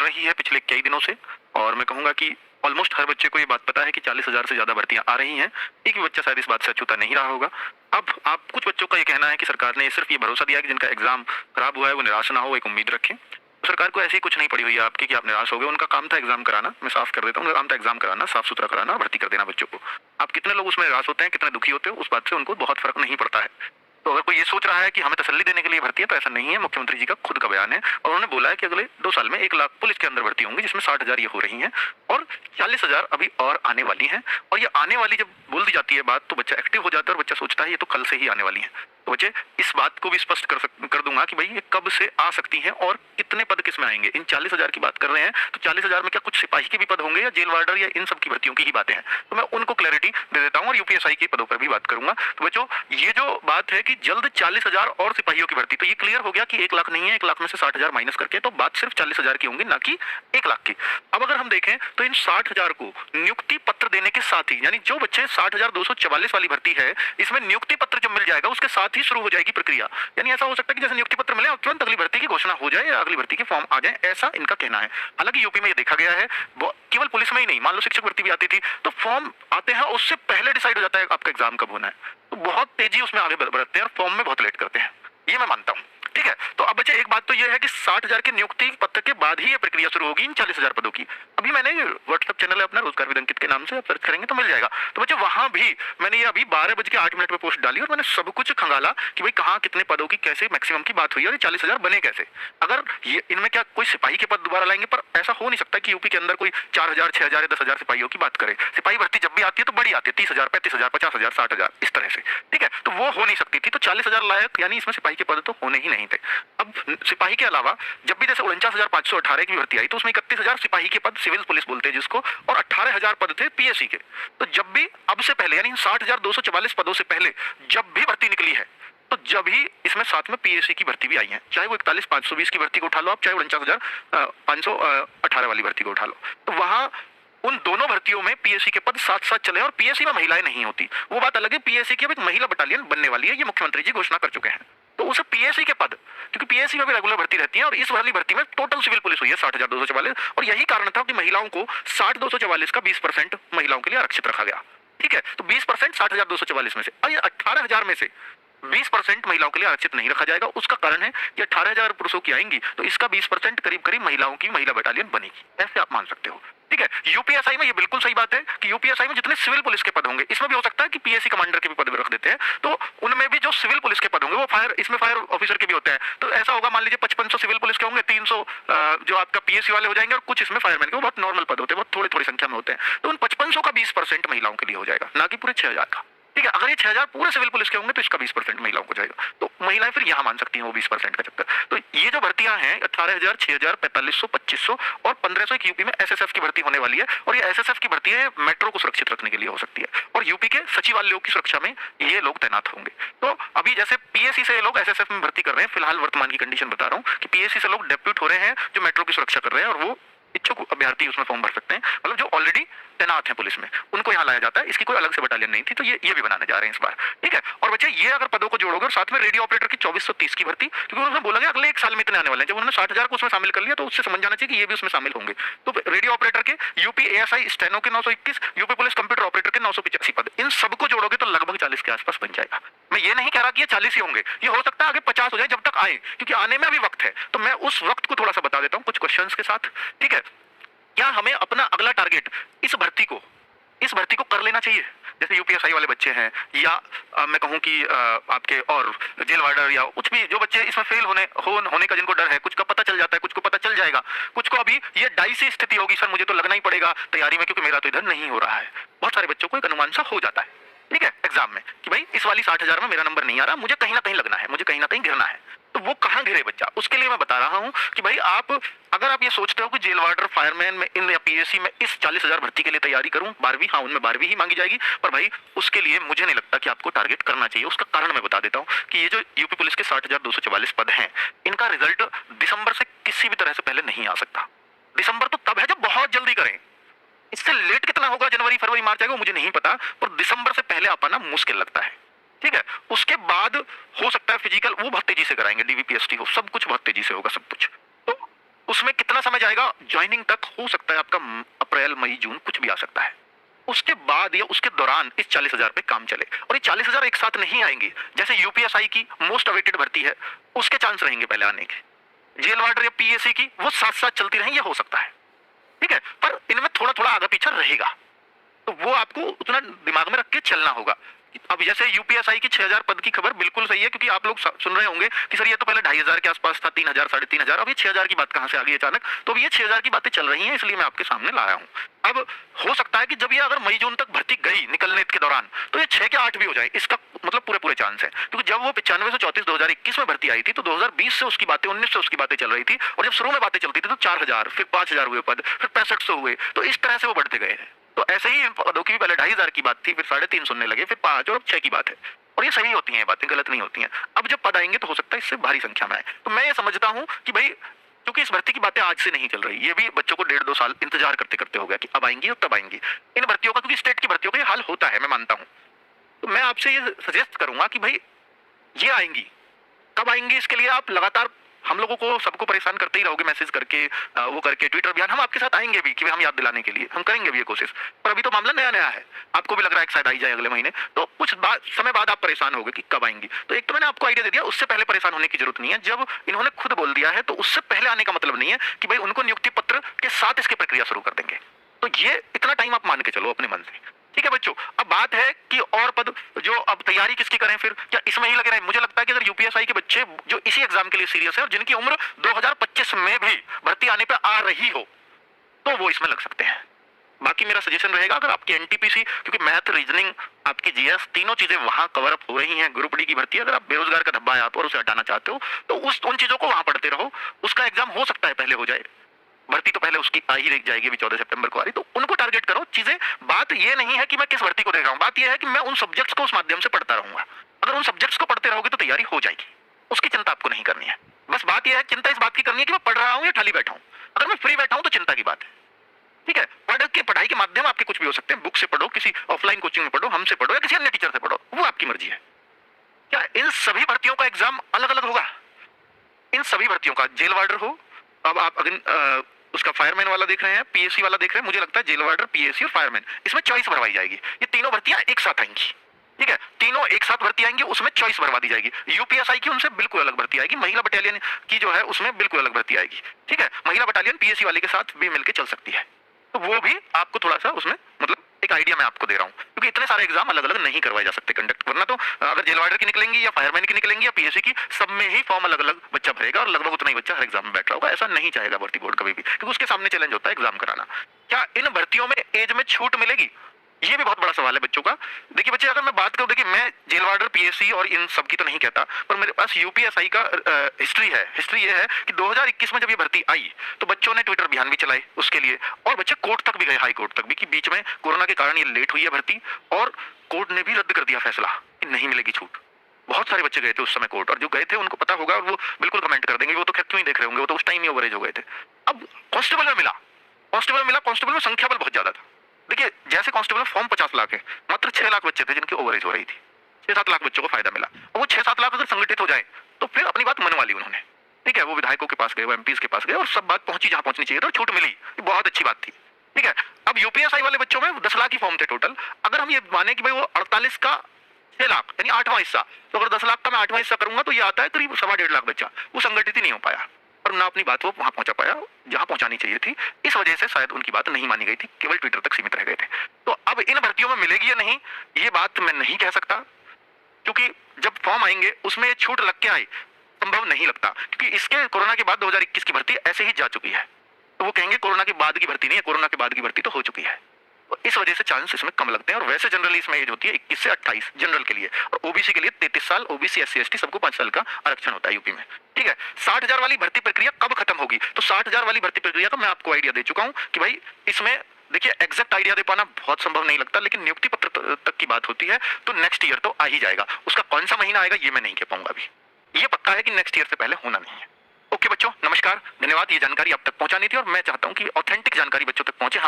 रही है पिछले कई दिनों से, और मैं कहूंगा कि ऑलमोस्ट हर बच्चे को ये बात पता है कि 40,000 से ज्यादा भर्तियां आ रही हैं। एक भी बच्चा शायद इस बात से अछूता नहीं रहा होगा। अब आप कुछ बच्चों का ये कहना है कि सरकार ने सिर्फ ये भरोसा दिया कि जिनका एग्जाम खराब हुआ है वो निराश ना हो, एक उम्मीद रखें। तो सरकार को ऐसी कुछ नहीं पड़ी हुई है आपकी कि आप निराश हो गए। उनका काम था एग्जाम कराना, मैं साफ कर देता हूँ, उनका काम था एग्जाम कराना, साफ सुथरा कराना, भर्ती कर देना बच्चों को। आप कितने लोग उसमें निराश होते हैं, कितने दुखी होते हो, उस बात से उनको बहुत फर्क नहीं पड़ता है। तो अगर कोई ये सोच रहा है कि हमें तसल्ली देने के लिए भर्ती है, तो ऐसा नहीं है। मुख्यमंत्री जी का खुद का बयान है और उन्होंने बोला है कि अगले 2 साल में 1 लाख पुलिस के अंदर भर्ती होंगी, जिसमें 60,000 ये हो रही हैं और 40,000 अभी और आने वाली हैं। और ये आने वाली जब बोल दी जाती है बात, तो बच्चा एक्टिव हो जाता है और बच्चा सोचता है ये तो कल से ही आने वाली है। तो बच्चे इस बात को भी स्पष्ट कर दूंगा कि भाई ये कब से आ सकती हैं और कितने पद किस में आएंगे। इन 40,000 की बात कर रहे हैं, तो 40,000 में क्या कुछ सिपाही के भी पद होंगे या जेल वार्डर या इन सब की भर्तियों की ही बातें हैं? तो मैं उनको क्लैरिटी दे देता हूँ और यूपीएसआई के पदों पर भी बात करूंगा। तो बच्चों, ये जो बात है कि जल्द 40,000 और सिपाहियों की भर्ती, तो ये क्लियर हो गया कि 1 लाख नहीं है, 1 लाख में से 60,000 माइनस करके तो बात सिर्फ 40,000 की होंगी, ना कि 1 लाख की। अब अगर हम देखें तो इन 60,000 को नियुक्ति पत्र देने के साथ ही, यानी जो बच्चे 60,244 वाली भर्ती है, इसमें नियुक्ति पत्र जब मिल जाएगा उसके साथ ही शुरू हो जाएगी प्रक्रिया। यानी ऐसा हो सकता है कि जैसे नियुक्ति पत्र मिले और तुरंत अगली भर्ती की घोषणा हो जाए या अगली भर्ती के फॉर्म आ जाए, ऐसा इनका कहना है। हालांकि यूपी में ये देखा गया है, केवल पुलिस में ही नहीं, मान लो शिक्षक भर्ती भी आती थी, तो फॉर्म आते हैं उससे पहले डिसाइड हो जाता है आपका एग्जाम कब होना है। तो बहुत तेजी उसमें आगे बढ़ते हैं और फॉर्म में बहुत लेट करते हैं, ये मैं मानता हूँ। ठीक है, तो अब बच्चे एक बात तो ये है कि 60,000 के नियुक्ति पत्र के बाद ही ये प्रक्रिया शुरू होगी इन 40,000 पदों की। अभी मैंने व्हाट्सएप चैनल है अपना रोजगार विदंकित के नाम से, आप सर्च करेंगे तो मिल जाएगा। तो बच्चे वहां भी मैंने ये अभी 12:08 पे पोस्ट डाली और मैंने सब कुछ खंगाला कि भाई कहाँ कितने पदों की कैसे मैक्सिमम की बात हुई और ये 40,000 बने कैसे। अगर ये इनमें क्या कोई सिपाही के पद दोबारा लाएंगे, पर ऐसा हो नहीं सकता कि यूपी के अंदर कोई 4,000, 6,000 या 10,000 सिपाहियों की बात करे। सिपाही भर्ती जब भी आती है तो बड़ी आती है, 30,000, 35,000, 50,000, 60,000 इस तरह से। ठीक है, तो वो हो नहीं सकती थी, तो 40,000 लायक यानी इसमें सिपाही के पद तो होने ही नहीं थे। अब सिपाही के अलावा जब भी जैसे 49,518 की भर्ती आई तो उसमें 31,000 सिपाही के पद, सिविल पुलिस बोलते हैं जिसको, और 18,000 पद थे पीएससी के। तो जब भी अब से पहले यानी 60,244 पदों से पहले जब भी भर्ती निकली है, तो जब ही इसमें साथ में पीएससी की भर्ती भी आई है, चाहे वो 41,520 की भर्ती को उठा लो आप, चाहे 49,518 वाली भर्ती को उठा लो, तो वहां उन दोनों भर्तियों में पीएससी के पद साथ साथ चले और पीएससी में महिलाएं नहीं होती, वो बात अलग है। पीएससी की अब एक महिला बटालियन बनने वाली है, ये मुख्यमंत्री जी घोषणा कर चुके हैं। तो उसे पीएससी के पद, क्योंकि पीएससी में भी रेगुलर भर्ती रहती है और इस वाली भर्ती में टोटल सिविल पुलिस हुई है 60,244, और यही कारण था कि महिलाओं को 60,244 का 20% महिलाओं के लिए आरक्षित रखा गया। ठीक है, तो 20% 60,244 में से, और 18,000 में से 20% महिलाओं के लिए आरक्षित नहीं रखा जाएगा। उसका कारण है ये 18,000 पुरुषों की आएंगी तो इसका 20% करीब करीब महिलाओं की महिला बटालियन बनेगी, ऐसे आप मान सकते हो। ठीक है, यूपीएसआई में ये बिल्कुल सही बात है कि यूपीएसआई में जितने सिविल पुलिस के पद होंगे, इसमें भी हो सकता है कि पीएससी कमांडर के भी पद रख देते हैं, तो उनमें भी जो सिविल पुलिस के पद होंगे वो फायर, इसमें फायर ऑफिसर के भी होते हैं। तो ऐसा होगा, मान लीजिए 5500 सिविल पुलिस के होंगे, 300 जो आपका पीएससी वाले हो जाएंगे और कुछ इसमें फायरमैन के, वो बहुत नॉर्मल पद होते हैं, बहुत थोड़ी थोड़ी संख्या में होते हैं। तो उन 5500 का 20% महिलाओं के लिए हो जाएगा, ना कि पूरे 6,000 का। ठीक है, अगर ये 6,000 पूरे सिविल पुलिस के होंगे तो इसका 20% महिलाओं को जाएगा, तो महिलाएं फिर यहाँ मान सकती हैं वो 20% का चक्कर। तो ये जो भर्तियां हैं 18,000, 6,000, 4,500, 2,500 और 1,500 की यूपी में एसएसएफ की भर्ती होने वाली है, और ये एसएसएफ की भर्ती है मेट्रो को सुरक्षित रखने के लिए हो सकती है, और यूपी के सचिवालयों की सुरक्षा में ये लोग तैनात होंगे। तो अभी जैसे पीएससी से लोग एसएसएफ में भर्ती कर रहे हैं, फिलहाल वर्तमान की कंडीशन बता रहा हूँ कि पीएससी से लोग डेप्यूट हो रहे हैं जो मेट्रो की सुरक्षा कर रहे हैं, और वो इच्छुक अभ्यर्थी उसमें फॉर्म भर सकते हैं, मतलब जो ऑलरेडी तैनात है पुलिस में उनको यहाँ लाया जाता है। इसकी कोई अलग से बटालियन नहीं थी, तो ये भी बनाने जा रहे हैं इस बार। ठीक है, और बच्चे ये अगर पदों को जोड़ोगे और साथ में रेडियो ऑपरेटर की 2430 की भर्ती, क्योंकि उन्होंने बोला गया अगले 1 साल में इतने आने वाले हैं, जब उन्होंने 60,000 को उसमें शामिल कर लिया तो उससे समझ जाना चाहिए कि ये भी उसमें शामिल होंगे। तो रेडियो ऑपरेटर के, यूपी एएसआई स्टेनो के 921, यूपी पुलिस कंप्यूटर ऑपरेटर के 985 पद, इन सबको जोड़ोगे तो लगभग 40 के आसपास बन जाएगा। मैं ये नहीं कह रहा कि ये 40 ही होंगे, ये हो सकता है आगे 50 हो जाए जब तक आए, क्योंकि आने में अभी वक्त है। तो मैं उस वक्त को थोड़ा सा बता देता हूँ कुछ क्वेश्चंस के साथ। ठीक है, क्या हमें अपना अगला टारगेट इस भर्ती को कर लेना चाहिए, जैसे यूपीएसआई वाले बच्चे हैं, या मैं कहूं कि आपके और जेल वार्डर या कुछ भी जो बच्चे इसमें फेल होने का जिनको डर है, कुछ का पता चल जाता है, कुछ को पता चल जाएगा, कुछ को अभी ये डाइसी स्थिति होगी, सर मुझे तो लगना ही पड़ेगा तैयारी में क्योंकि मेरा तो इधर नहीं हो रहा है। बहुत सारे बच्चों को एक अनुमान सा हो जाता है, ठीक है, एग्जाम में कि भाई इस वाली 60,000 में मेरा नंबर नहीं आ रहा, मुझे कहीं ना कहीं लगना है, मुझे कहीं ना कहीं गिरना है। तो वो कहाँ गिरे बच्चा, उसके लिए मैं बता रहा हूं कि भाई अगर आप ये सोचते हो कि जेल वार्डर, फायरमैन में इन या पीएससी में इस 40,000 भर्ती के लिए तैयारी करूं, 12वीं, हाँ उनमें 12वीं ही मांगी जाएगी, पर भाई उसके लिए मुझे नहीं लगता कि आपको टारगेट करना चाहिए। उसका कारण मैं बता देता हूं कि ये जो यूपी पुलिस के 60,244 पद हैं, इनका रिजल्ट दिसंबर से किसी भी तरह से पहले नहीं आ सकता। दिसंबर तो तब है जब बहुत जल्दी करें, इससे लेट कितना होगा, जनवरी, फरवरी, मार्च आएगा मुझे नहीं पता, पर दिसंबर से पहले आ पाना मुश्किल लगता है। ठीक है, उसके बाद हो सकता है फिजिकल वो बहुत तेजी से कराएंगे, डीवीपीएसटी हो, सब कुछ बहुत तेजी से होगा सब कुछ। तो उसमें कितना समय जाएगा? ज्वाइनिंग तक हो सकता है आपका अप्रैल, मई, जून कुछ भी आ सकता है। उसके बाद या उसके दौरान इस 40,000 पे काम चले, और ये 40,000 एक साथ नहीं आएंगे। जैसे यूपीएसआई की मोस्ट अवेटेड भर्ती है, उसके चांस रहेंगे पहले आने के। जेल वार्डर या पीएससी की वो साथ साथ चलती रहेंगी, ये हो सकता है, ठीक है, पर इनमें थोड़ा थोड़ा आगे पीछे रहेगा, तो वो आपको उतना दिमाग में रख के चलना होगा। अब जैसे यूपीएसआई की 6,000 पद की खबर बिल्कुल सही है, क्योंकि आप लोग सुन रहे होंगे कि सर ये तो पहले 2,500 के आसपास था, 3,000, 3,500, अब ये 6,000 की बात कहां से आ गई अचानक? तो अब ये 6,000 की बातें चल रही हैं, इसलिए मैं आपके सामने लाया हूं। अब हो सकता है कि जब ये अगर मई जून तक भर्ती गई निकलने के दौरान, तो ये 6 के 8 भी हो जाए, इसका मतलब पूरे पूरे चांस है। क्योंकि जब वो 95 से 34 2021 में भर्ती आई थी, तो 2020 से उसकी बातें, 19 से उसकी बातें चल रही थी, और जब शुरू में बातें चलती थी तो 4,000, फिर 5,000 हुए पद, फिर 6500 हुए, तो इस तरह से वो बढ़ते गए हैं। तो ऐसे ही पदों की भी पहले 2,500 की बात थी, फिर 3.5 सुनने लगे, फिर 5 और अब 6 की बात है, और ये सही होती हैं बातें, गलत नहीं होती हैं। अब जब पद आएंगे तो हो सकता है इससे भारी संख्या में आए। तो मैं ये समझता हूं कि भाई, क्योंकि इस भर्ती की बातें आज से नहीं चल रही, ये भी बच्चों को 1.5-2 साल इंतजार करते करते हो गया कि अब आएंगी और तब आएंगी इन भर्तियों का, क्योंकि स्टेट की भर्तियों का ये हाल होता है, मैं मानता हूं। तो मैं आपसे ये सजेस्ट करूंगा कि भाई ये आएंगी, कब आएंगी इसके लिए आप लगातार हम लोगों को सबको परेशान करते ही रहोगे, मैसेज करके, वो करके, ट्विटर अभियान, हम आपके साथ आएंगे भी कि हम याद दिलाने के लिए, हम करेंगे भी ये कोशिश। पर अभी तो मामला नया नया है, आपको भी लग रहा है कि शायद आई जाए अगले महीने, तो कुछ समय बाद आप परेशान होगे कि कब आएंगी। तो एक तो मैंने आपको आइडिया दे दिया, उससे पहले परेशान होने की जरूरत नहीं है। जब इन्होंने खुद बोल दिया है तो उससे पहले आने का मतलब नहीं है कि भाई उनको नियुक्ति पत्र के साथ इसकी प्रक्रिया शुरू कर देंगे। तो ये इतना टाइम आप मान के चलो अपने मन से, ठीक है बच्चों। अब बात है कि और पद जो अब तैयारी किसकी करें, फिर क्या इसमें ही लगे रहें? मुझे लगता है कि अगर यूपीएसआई के बच्चे जो इसी एग्जाम के लिए सीरियस है और जिनकी उम्र 2025 में भी भर्ती आने पे आ रही हो, तो वो इसमें लग सकते हैं। बाकी मेरा सजेशन रहेगा, अगर आपकी एनटीपीसी, क्योंकि मैथ, रीजनिंग, आपकी जीएस, तीनों चीजें वहां कवर अप हो रही हैं, ग्रुप डी की भर्ती, अगर आप बेरोजगार का धब्बा है आप और उसे हटाना चाहते हो, तो उन चीजों को वहां पढ़ते रहो। उसका एग्जाम हो सकता है पहले हो जाए, भर्ती तो पहले उसकी आ ही जाएगी अभी 14 सितंबर को आ रही, तो उनको टारगेट करो चीजें। बात ये नहीं है कि मैं किस भर्ती को देख रहा हूं, बात ये है कि मैं उन सब्जेक्ट्स को उस माध्यम से पढ़ता रहूंगा। अगर उन सब्जेक्ट्स को पढ़ते रहोगे तो तैयारी हो जाएगी, उसकी चिंता आपको नहीं करनी है। बस बात यह है, चिंता इस बात की करनी है कि मैं पढ़ रहा हूं या खाली बैठा हूं। अगर मैं फ्री बैठा हूं तो चिंता की बात है, ठीक है। पढ़ाई के माध्यम आपके कुछ भी हो सकते हैं, बुक से पढ़ो, किसी ऑफलाइन कोचिंग में पढ़ो, हमसे पढ़ो, या किसी अन्य टीचर से पढ़ो, वो आपकी मर्जी है। क्या इन सभी भर्तियों का एग्जाम अलग अलग होगा? इन सभी भर्तियों का, जेल वार्डर हो, अब आप अगर उसका फायरमैन वाला देख रहे हैं, पीएससी वाला देख रहे हैं, मुझे लगता है जेल वार्डर, पीएससी और फायरमैन, इसमें चॉइस भरवाई जाएगी। ये तीनों भर्तियां एक साथ आएंगी, ठीक है, तीनों एक साथ भर्ती आएंगी, उसमें चॉइस भरवा दी जाएगी। यूपीएसआई की उनसे बिल्कुल अलग भर्ती आएगी, महिला बटालियन की जो है उसमें बिल्कुल अलग भर्ती आएगी, ठीक है। महिला बटालियन पीएससी वाले के साथ भी मिलकर चल सकती है, तो वो भी आपको थोड़ा सा उसमें मतलब एक आइडिया मैं आपको दे रहा हूँ, क्योंकि इतने सारे एग्जाम अलग अलग नहीं करवाए जा सकते कंडक्ट, वरना तो अगर जेल वार्डर की निकलेंगी या फायरमैन की निकलेंगी या पीएससी की, सब में ही फॉर्म अलग अलग बच्चा भरेगा और लगभग उतना ही बच्चा हर एग्जाम में बैठ रहा होगा। ऐसा नहीं चाहेगा भर्ती बोर्ड कभी भी, क्योंकि उसके सामने चैलेंज होता है एग्जाम कराना। क्या इन भर्तियों में एज में छूट मिलेगी? ये भी बहुत बड़ा सवाल है बच्चों का। देखिए बच्चे, अगर मैं बात करूं, देखिए मैं जेल वार्डर, पीएससी और इन सब की तो नहीं कहता, पर मेरे पास यूपीएसआई का हिस्ट्री है। हिस्ट्री ये है कि 2021 में जब ये भर्ती आई तो बच्चों ने ट्विटर अभियान भी चलाए उसके लिए, और बच्चे कोर्ट तक भी गए, हाई कोर्ट तक भी, कि बीच में कोरोना के कारण ये लेट हुई है भर्ती, और कोर्ट ने भी रद्द कर दिया फैसला कि नहीं मिलेगी छूट। बहुत सारे बच्चे गए थे उस समय कोर्ट, और जो गए थे उनको पता होगा और वो बिल्कुल कमेंट कर देंगे, वो तो खैर क्यों ही देख रहे होंगे, वो तो उस टाइम ही ओवरेज हो गए थे। अब कांस्टेबल में मिला, कांस्टेबल में संख्या बल बहुत ज्यादा था। देखिए, जैसे कांस्टेबल में फॉर्म 50 लाख है, मात्र 6 लाख बच्चे थे जिनकी ओवरेज हो रही थी, 6-7 लाख बच्चों को फायदा मिला। और वो 6-7 लाख अगर संगठित हो जाए तो फिर अपनी बात मनवा ली उन्होंने, ठीक है। वो विधायकों के पास गए, वो एमपीज के पास गए, और सब बात पहुंची जहां पहुंचनी चाहिए, तो छूट मिली, ये बहुत अच्छी बात थी, ठीक है। अब यूपीएसआई वाले बच्चों में 10 लाख ही फॉर्म थे टोटल। अगर हम ये माने कि भाई वो 48 का 6 लाख यानी 8वां हिस्सा, तो अगर 10 लाख का मैं 8वां हिस्सा करूंगा तो ये आता है करीब 1.5 लाख बच्चा, वो संगठित ही नहीं हो पाया और ना अपनी बात वो वहां पहुंचा पाया जहां पहुंचानी चाहिए थी। इस वजह से शायद उनकी बात नहीं मानी गई थी, केवल ट्विटर तक सीमित रह गए थे। तो अब इन भर्तियों में मिलेगी या नहीं, ये बात मैं नहीं कह सकता, क्योंकि जब फॉर्म आएंगे उसमें छूट लग के आए संभव नहीं लगता, क्योंकि इसके कोरोना के बाद 2021 की भर्ती ऐसे ही जा चुकी है, तो वो कहेंगे कोरोना के बाद की भर्ती नहीं है, कोरोना के बाद की भर्ती तो हो चुकी है। तो इस वजह से चांस इसमें कम लगते हैं, और वैसे जनरली इसमें एज होती है 21 से 28 जनरल के लिए, और ओबीसी के लिए 33 साल, ओबीसी एससी एसटी सबको 5 साल का आरक्षण होता है यूपी में, ठीक है। 60,000 वाली भर्ती प्रक्रिया कब खत्म होगी? तो 60,000 वाली भर्ती प्रक्रिया का मैं आपको आइडिया दे चुका हूं कि भाई इसमें देखिए एग्जैक्ट आइडिया दे पाना बहुत संभव नहीं लगता, लेकिन नियुक्ति पत्र तक की बात होती है तो नेक्स्ट ईयर तो आ ही जाएगा। उसका कौन सा महीना आएगा ये मैं नहीं कह पाऊंगा अभी, ये पक्का है कि नेक्स्ट ईयर से पहले होना नहीं है। ओके बच्चों, नमस्कार, धन्यवाद। ये जानकारी आप तक पहुंचानी थी और मैं चाहता हूं कि ऑथेंटिक जानकारी बच्चों तक पहुंचे।